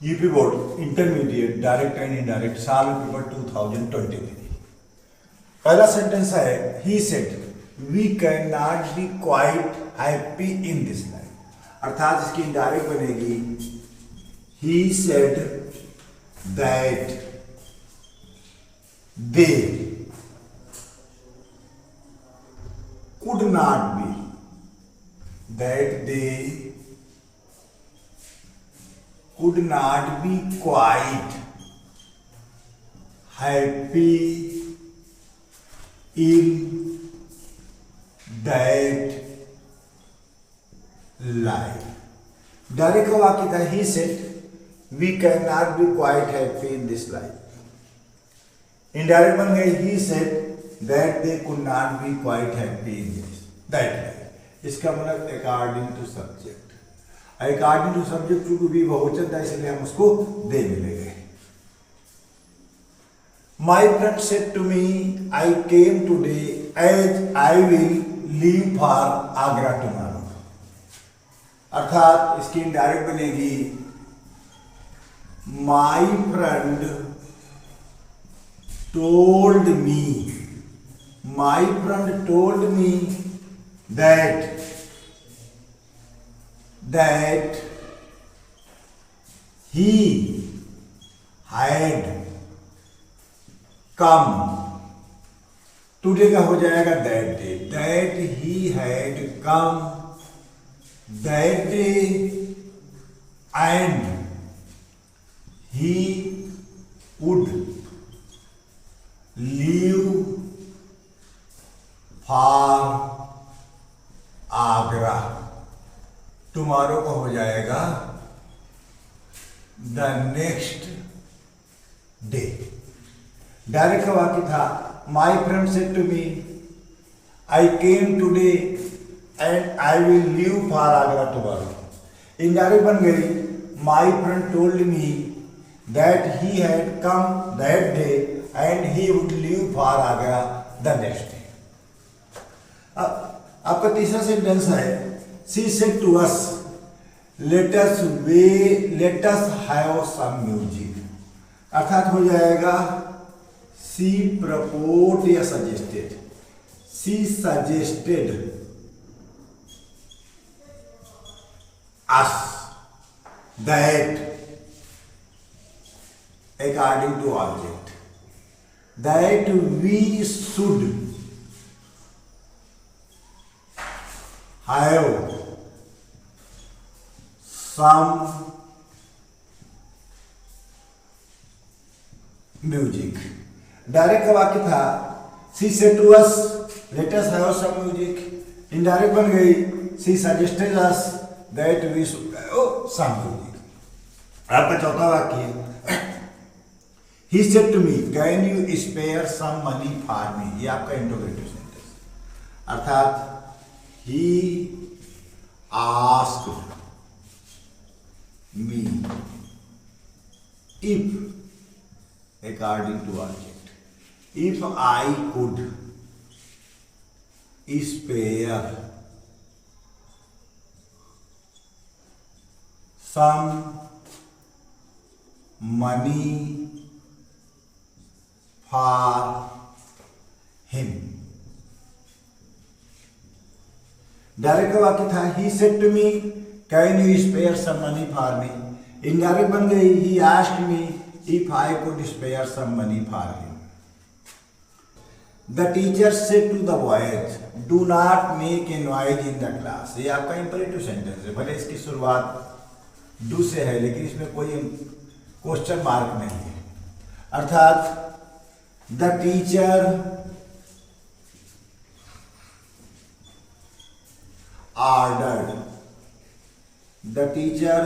UP board intermediate direct and indirect साल paper 2023। पहला sentence है he said we can not be quite happy in this life, अर्थात इसकी indirect बनेगी he said that they could not be, that they could not be quite happy in that life. Direct का वाक्य था he said we cannot be quite happy in this life. Indirect बन गई he said that they could not be quite happy in this that life. इसका मतलब according to subject, according to subject to भी बहुवचन था इसलिए हम उसको दे मिलेंगे। My friend said to me, I came today as I will leave for Agra tomorrow. अर्थात इसकी इनडायरेक्ट बनेगी My friend told me, my friend told me that he had come, today का हो जाएगा that day, that he had come that day and he would leave for Agra. Tomorrow का हो जाएगा the next day. Direct का वाक्य था my friend said to me I came today and I will leave for Agra tomorrow. Indirect बन गई my friend told me that he had come that day and he would leave for Agra the next day. आपका तीसरा sentence है she said to us let us have some music, अर्थात हो जाएगा she propose या suggested, she suggested us that according to object that we should have some music. Direct का वाक्य था she said to us let us have some music. Indirect बन गई she suggested us that we should have some music. आपका चौथा वाक्य he said to me can you spare some money for me, ये आपका इंटरोगेटिव सेंटेंस, अर्थात he asked me if according to object if I could spare some money for him. Direct का वाक्य था he said to me can you spare some money for me. Indirect बन गई he asked me if I could spare some money for him. The teacher said to the boys do not make a noise in the class, ये आपका imperative sentence है, भले इसकी शुरुआत do से है लेकिन इसमें कोई क्वेश्चन मार्क नहीं है। अर्थात the teacher ordered, the teacher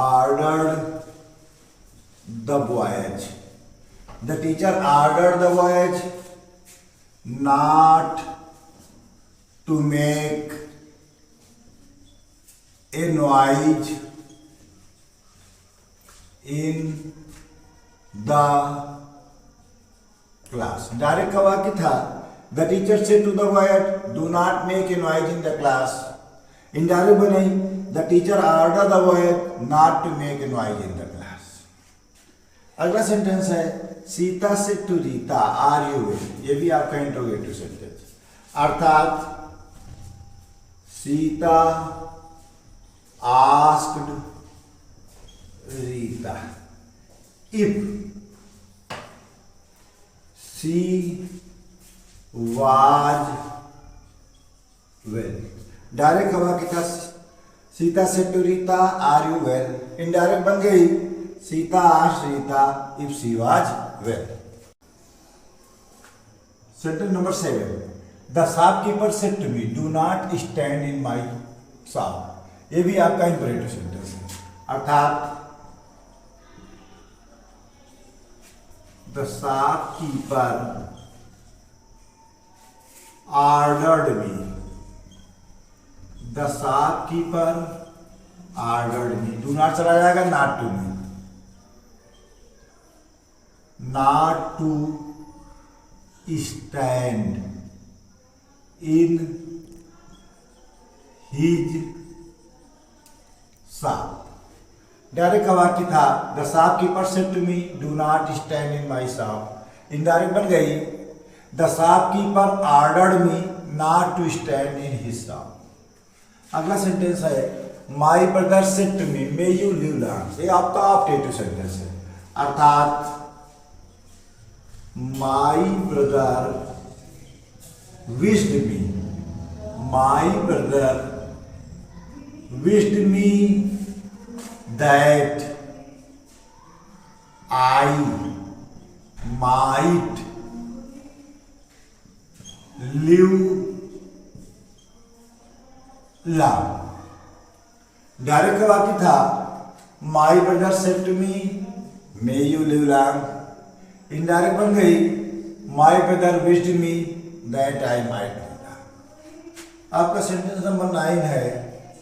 ordered the boys, the teacher ordered the boys not to make a noise in the class. Direct का वाक्य था the teacher said to the boy do not make a noise in the class. Indirect बनाई the teacher order the boy not to make noise in the class. अगला sentence है Sita said to Rita are you well. ये भी आपका interrogative sentence, अर्थात Sita asked Rita if she was well. Direct वाक्य था Sita said to Rita are you well, indirect बन गई Sita asked Rita if she was well. Sentence number 7, the shopkeeper said to me do not stand in my shop. ये भी आपका imperative sentence है, अर्थात the shopkeeper ordered me, the shopkeeper ordered me. Do not चला जाएगा not to me, not to stand in his shop. Direct का वाक्य था the shopkeeper said to me do not stand in my shop, indirect बन गई the shopkeeper ordered me not to stand in his shop. अगला sentence है my brother said to me may you live long. ये आपका optative sentence है, अर्थात my brother wished me, my brother wished me that I might live long। Direct का वाक्य था my brother said to me may you live long, indirect बन गई my brother wished me that I might live long. आपका sentence number 9 है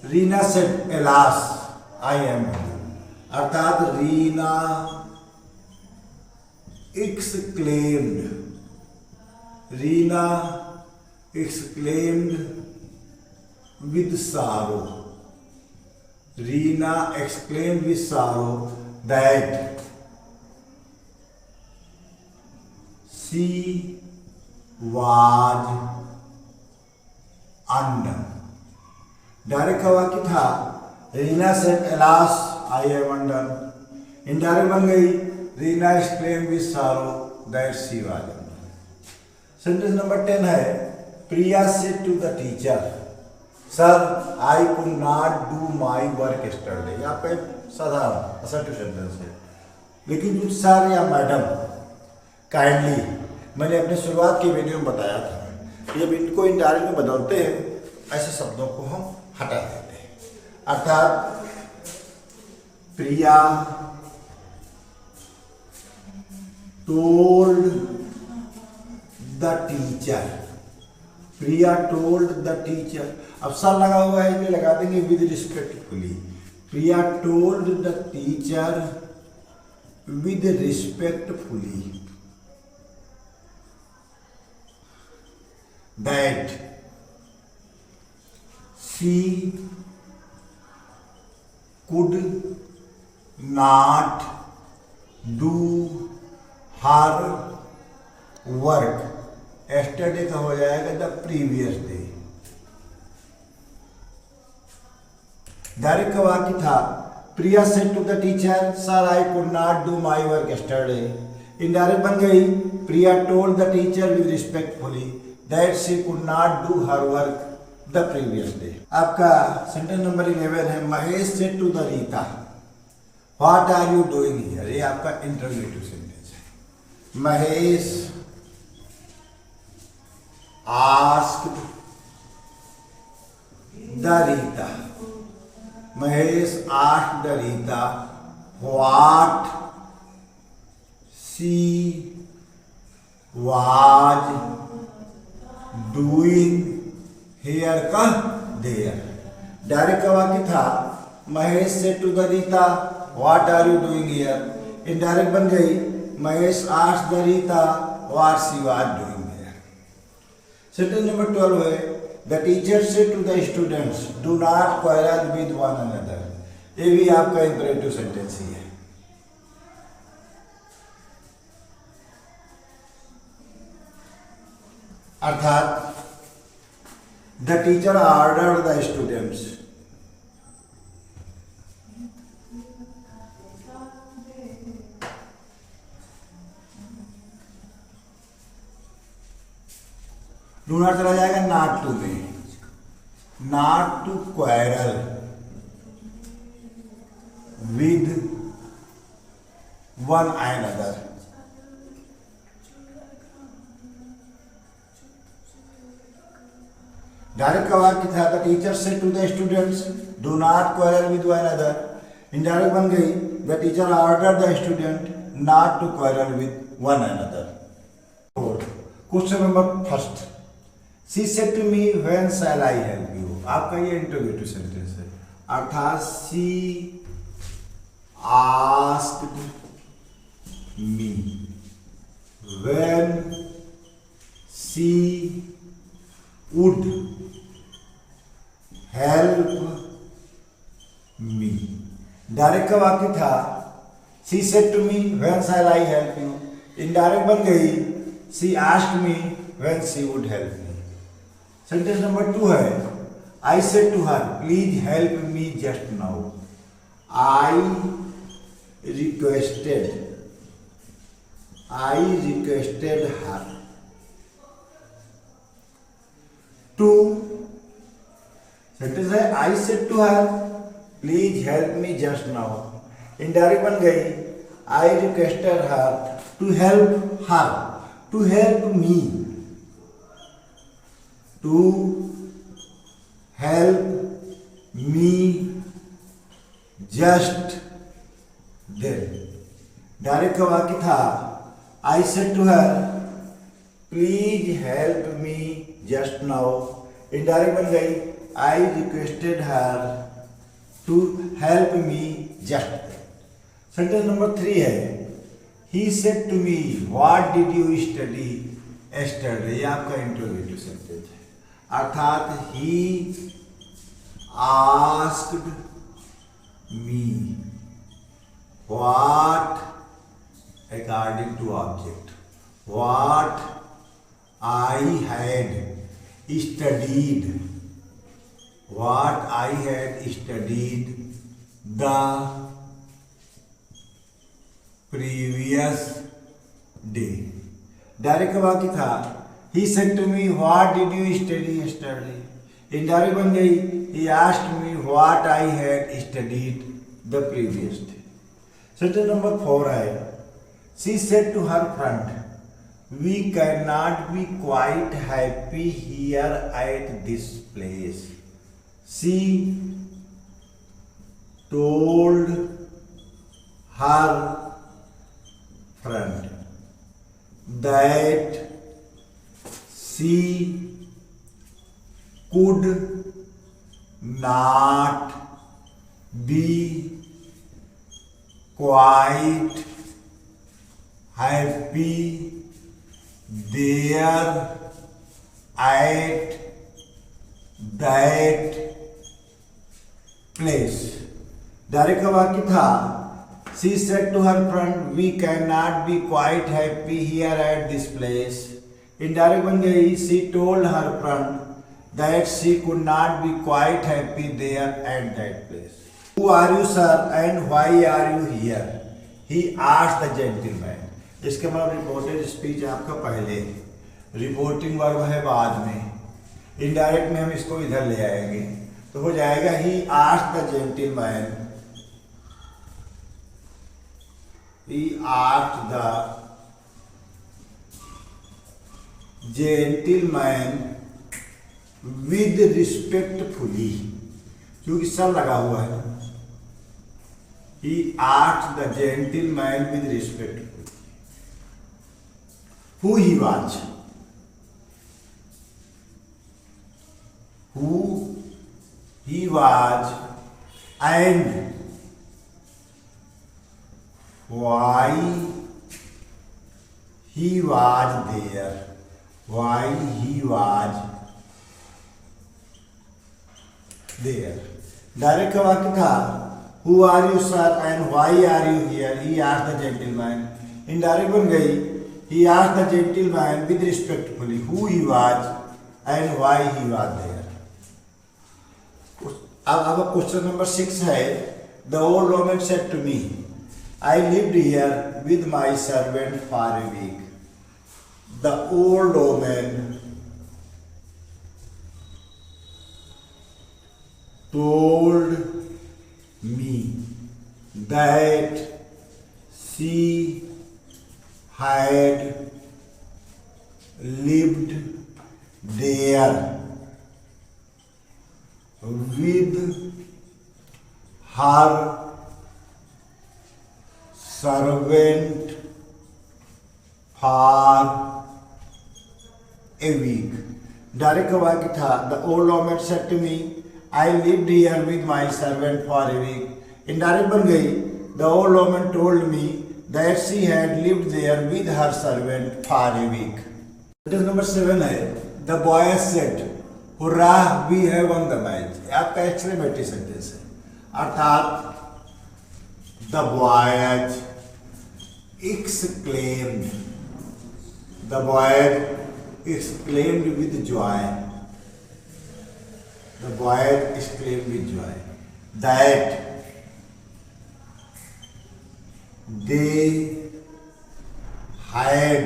Reena said alas I am, अर्थात Reena exclaimed, Reena exclaimed with sorrow, Reena exclaimed with sorrow that she was undone। Direct का वाक्य था Reena said alas I am undone, indirect बन गई Reena exclaimed with sorrow that she was undone. Sentence number 10 है Priya said to the teacher sir I could not do my work yesterday. यहाँ पे साधारण assertive sentence है, लेकिन जो सर या मैडम काइंडली, मैंने अपने शुरुआत की वीडियो में बताया था, जब इनको इनडायरेक्ट में बदलते हैं ऐसे शब्दों को हम हटा देते हैं, अर्थात Priya told the teacher, Priya told the teacher. अब सर लगा हुआ है, इसलिए लगा देंगे with respectfully. Priya told the teacher with respectfully that she could not do her work yesterday का हो जाएगा द प्रीवियस डे। डायरेक्ट का वाक्य था Priya said to the teacher sir I could not do my work yesterday, indirect बन गई Priya told the teacher with respectfully that she could not do her work the previous day. आपका sentence number 11 है Mahesh said to the Rita what are you doing here. ये आपका interrogative sentence है। Mahesh asked the Rita, Mahesh asked the Rita what she was doing here का there. Direct का वाक्य था Mahesh said to the Rita what are you doing here, indirect बन गई Mahesh asked the Rita what she was doing here. Sentence number 12 है the teacher said to the students do not quarrel with one another. ये भी आपका imperative sentence ही है। अर्थात the teacher order the students, do not चला जाएगा नॉट टू में, not to quarrel with one another. Direct का वाक्य था the teacher said to the students do not quarrel with one another. Indirect बन गई the teacher order the student not to quarrel with one another. Question number first, she said to me when shall I help you. आपका ये interrogative sentence है, अर्थात she asked me when she would help me. Direct का वाक्य था she said to me when shall I help you. Indirect बन गई she asked me when she would help me. Sentence number 2 है I said to her please help me just now. I requested her to. Sentence है I said to her please help me just now. Indirect बन गई I requested her to help me, to help me just then. Direct का वाक्य था I said to her please help me just now. Indirect बन गई I requested her to help me just then. Sentence number 3 है he said to me what did you study yesterday. ये आपका interrogative sentence है, अर्थात he asked me what according to object what I had studied, the previous day. Direct का वाक्य था he said to me what did you study yesterday. Indirect बन गई he asked me what I had studied the previous day. Sentence number 4 है she said to her friend we can not be quite happy here at this place. She told her friend that she could not be quite happy there at that place। Direct का वाक्य था She said to her friend, "We cannot be quite happy here at this place." Indirect बन गई she told her friend that she could not be quite happy there at that place. Who are you, sir, and why are you here? He asked the gentleman. इसके मतलब reported speech आपका पहले, reporting verb है बाद में, indirect में हम इसको इधर ले आएंगे तो हो जाएगा he asked the gentleman. He asked the gentleman with respectfully, क्योंकि सर लगा हुआ है। He asked the gentleman with respectfully who he was, and why he was there, there. Direct का वाक्य था Who are you, sir, and why are you here? He asked the gentleman. Indirect बन गई He asked the gentleman with respectfully who he was and why he was there. अब question number 6 है The old woman said to me, I lived here with my servant for a week. The old woman told me that she had lived there with her servant for a week. Direct का वाक्य था The old woman said to me, I lived here with my servant for a week. Indirect बन गई The old woman told me that she had lived there with her servant for a week. Sentence number 7 है The boy said, Hurrah, we have won the match. आपका exclamatory sentence है अर्थात The boy exclaimed. The boy exclaimed with joy. The boy exclaimed with joy that they had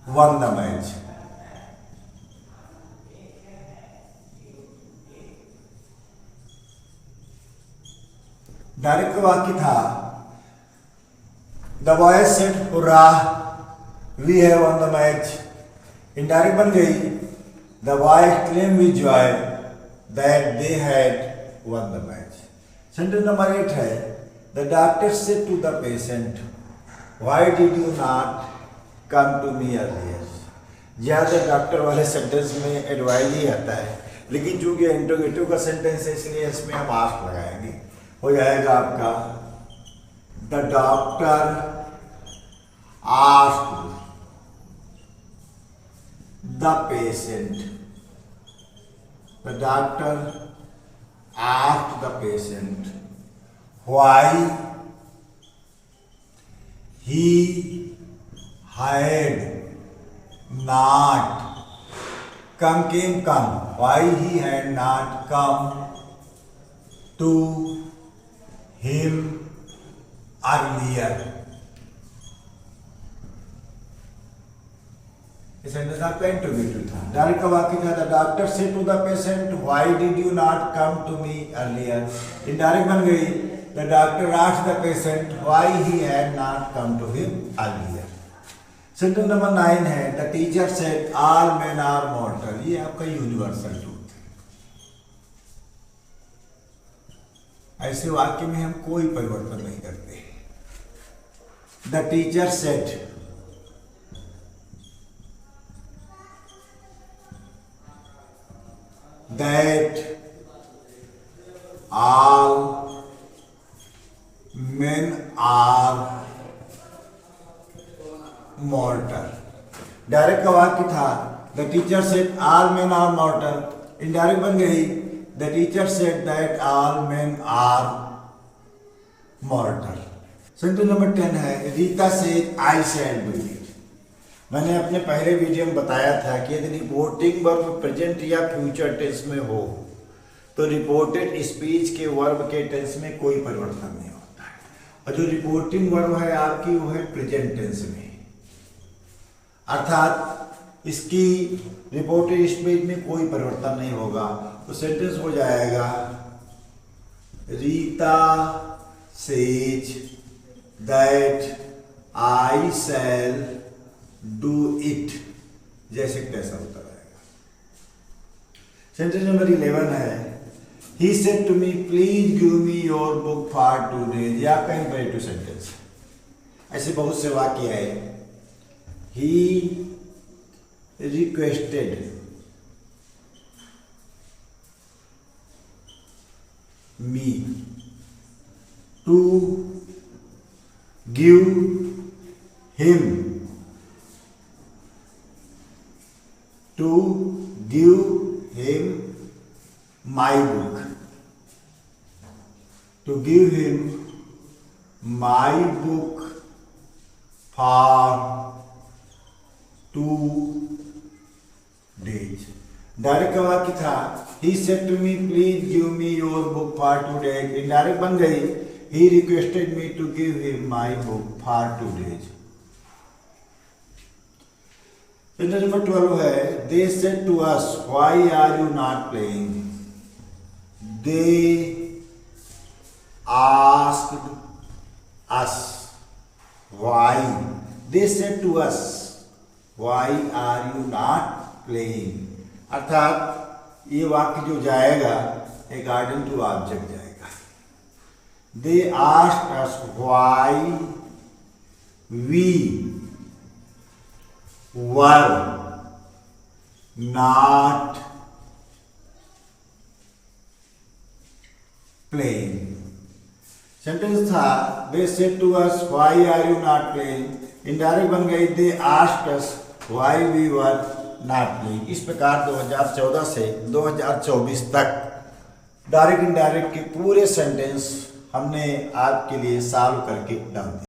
won the match. Direct का वाक्य था The boy said, Hurrah, we have won the match. Indirect बन गई The boy exclaimed with joy that they had won the match. Sentence number 8 है The doctor said to the patient, Why did you not come to me earlier? ज़्यादा doctor वाले sentence में advise ही आता है, लेकिन चूंकि इंटरोगेटिव का sentence है इसलिए इसमें हम आस्क लगाएंगे. हो जाएगा आपका The doctor asked the patient. The doctor asked the patient why he had not come. Why he had not come to him earlier. इस सेंटेंस आपका इंटरोगेटिव था. डायरेक्ट का वाक्य था the doctor said to the patient why did you not come to me earlier. Indirect बन गई the doctor asked the patient why he had not come to him earlier. Sentence number 9 है the teacher said all men are mortal. ये आपका universal truth है. ऐसे वाक्य में हम कोई परिवर्तन नहीं करते. The teacher said that all men are mortal. Direct का वाक्य था the teacher said all men are mortal. Indirect बन गई the teacher said that all men are mortal. Sentence number 10 है Rita said I shall do it. मैंने अपने पहले video में बताया था कि यदि रिपोर्टिंग वर्ब प्रेजेंट या फ्यूचर टेंस में हो तो रिपोर्टेड स्पीच के वर्ब के टेंस में कोई परिवर्तन नहीं होता है. और जो रिपोर्टिंग वर्ब है आपकी वो है प्रेजेंट टेंस में, अर्थात इसकी रिपोर्टेड स्पीच में कोई परिवर्तन नहीं होगा. तो सेंटेंस हो जाएगा Rita says that I shall do it. जैसे कैसा होता रहेगा. सेंटेंस नंबर 11 है he said to me please give me your book for today. ये आपका इंपेरेटिव सेंटेंस है. ऐसे बहुत से वाक्य है. He requested me to give him my book, to give him my book for 2 days. Direct का वाक्य था he said to me please give me your book for 2 days. Indirect बन गई he requested me to give him my book for 2 days. Sentence number 12 है they said to us why are you not playing. They asked us why. They said to us why are you not playing. अर्थात ये वाक्य जो जाएगा according to object जाएगा. They asked us why we were not playing. Sentence था they said to us why are you not playing. Indirect बन गई they asked us why we were not playing. इस प्रकार 2014 से 2024 तक डायरेक्ट इनडायरेक्ट के पूरे सेंटेंस हमने आपके लिए सॉल्व करके डाल दिए.